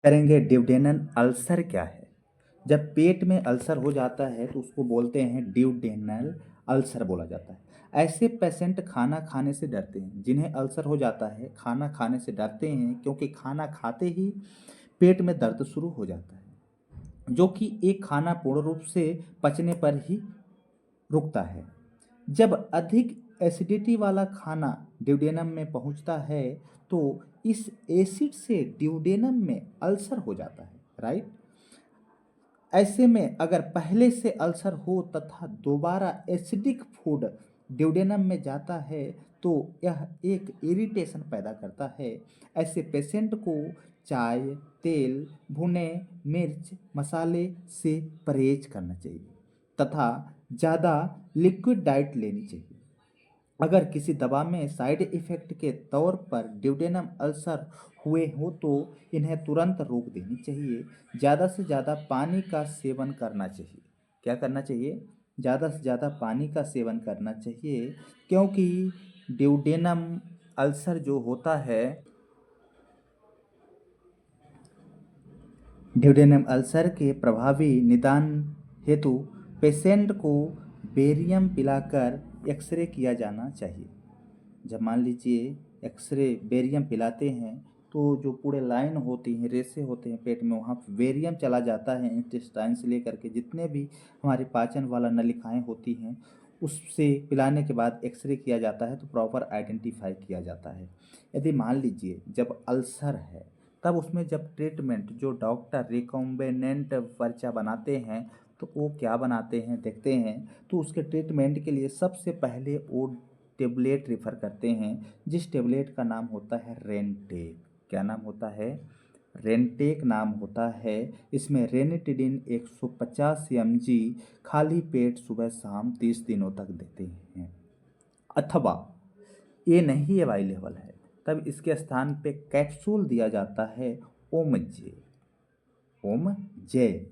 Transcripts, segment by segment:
करेंगे duodenal ulcer क्या है। जब पेट में अल्सर हो जाता है तो उसको बोलते हैं ड्यूडेनल अल्सर बोला जाता है। ऐसे पेशेंट खाना खाने से डरते हैं, जिन्हें अल्सर हो जाता है खाना खाने से डरते हैं, क्योंकि खाना खाते ही पेट में दर्द शुरू हो जाता है, जो कि एक खाना पूर्ण रूप से पचने पर ही रुकता है। जब अधिक एसिडिटी वाला खाना ड्यूडेनम में पहुंचता है तो इस एसिड से ड्यूडेनम में अल्सर हो जाता है, राइट। ऐसे में अगर पहले से अल्सर हो तथा दोबारा एसिडिक फूड ड्यूडेनम में जाता है तो यह एक इरिटेशन पैदा करता है। ऐसे पेशेंट को चाय, तेल, भुने मिर्च, मसाले से परहेज करना चाहिए तथा ज़्यादा लिक्विड डाइट लेनी चाहिए। अगर किसी दवा में साइड इफ़ेक्ट के तौर पर ड्यूडेनम अल्सर हुए हो तो इन्हें तुरंत रोक देनी चाहिए। ज़्यादा से ज़्यादा पानी का सेवन करना चाहिए। क्या करना चाहिए? ज़्यादा से ज़्यादा पानी का सेवन करना चाहिए, क्योंकि ड्यूडेनम अल्सर जो होता है, ड्यूडेनम अल्सर के प्रभावी निदान हेतु पेशेंट को बेरियम पिलाकर एक्सरे किया जाना चाहिए। जब मान लीजिए एक्सरे बेरियम पिलाते हैं तो जो पूरे लाइन होती हैं, रेसे होते हैं पेट में, वहाँ बेरियम चला जाता है इंटेस्टाइन से लेकर के जितने भी हमारी पाचन वाला नलिकाएं होती हैं, उससे पिलाने के बाद एक्सरे किया जाता है तो प्रॉपर आइडेंटिफाई किया जाता है। यदि मान लीजिए जब अल्सर है तब उसमें जब ट्रीटमेंट जो डॉक्टर रिकॉम्बिनेंट पर्चा बनाते हैं तो वो क्या बनाते हैं देखते हैं, तो उसके ट्रीटमेंट के लिए सबसे पहले वो टेबलेट रेफर करते हैं, जिस टेबलेट का नाम होता है रेनटेक। क्या नाम होता है? रेनटेक नाम होता है। इसमें रेनिटिडिन 150 mg खाली पेट सुबह शाम 30 दिनों तक देते हैं। अथवा ये नहीं अवेलेबल है तब इसके स्थान पे कैप्सूल दिया जाता है ओमजे। ओमजे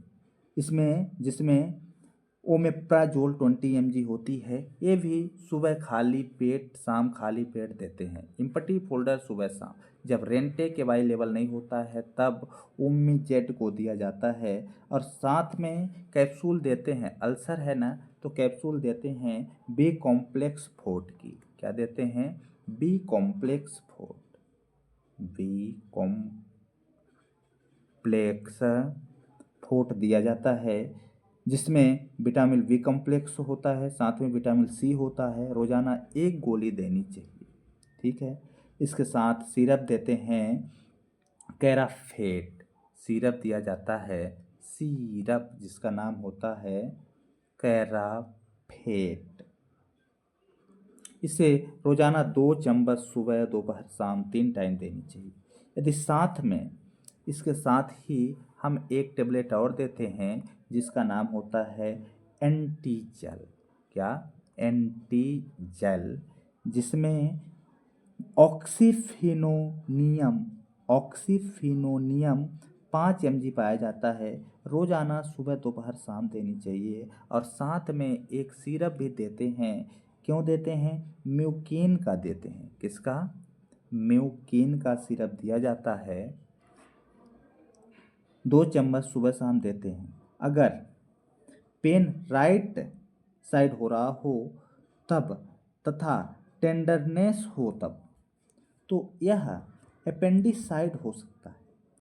इसमें जिसमें ओमेप्राजोल 20 mg होती है, ये भी सुबह खाली पेट शाम खाली पेट देते हैं। इम्पटी फोल्डर सुबह शाम। जब रेंटेक अवेलेबल नहीं होता है तब ओमीजेड को दिया जाता है और साथ में कैप्सूल देते हैं। अल्सर है ना, तो कैप्सूल देते हैं बी कॉम्प्लेक्स फोर्ट की। क्या देते हैं? B complex forte. B complex forte दिया जाता है, जिसमें विटामिन बी कॉम्प्लेक्स होता है, साथ में विटामिन सी होता है। रोजाना एक गोली देनी चाहिए, ठीक है। इसके साथ सिरप देते हैं कैराफेट। सिरप दिया जाता है, सिरप जिसका नाम होता है कैराफेट। इसे रोजाना 2 चम्मच सुबह दोपहर शाम 3 टाइम देनी चाहिए। यदि साथ में इसके साथ ही हम एक टेबलेट और देते हैं जिसका नाम होता है एंटीजल। क्या? एंटीजल, जिसमें ऑक्सीफिनोनियम ऑक्सीफिनोनियम 5 mg पाया जाता है। रोजाना सुबह दोपहर शाम देनी चाहिए और साथ में एक सिरप भी देते हैं। क्यों देते हैं? म्यूकिन का देते हैं। किसका? म्यूकिन का सिरप दिया जाता है। 2 चम्मच सुबह शाम देते हैं। अगर पेन राइट साइड हो रहा हो तब तथा टेंडरनेस हो तब, तो यह अपेंडिसाइड हो सकता है।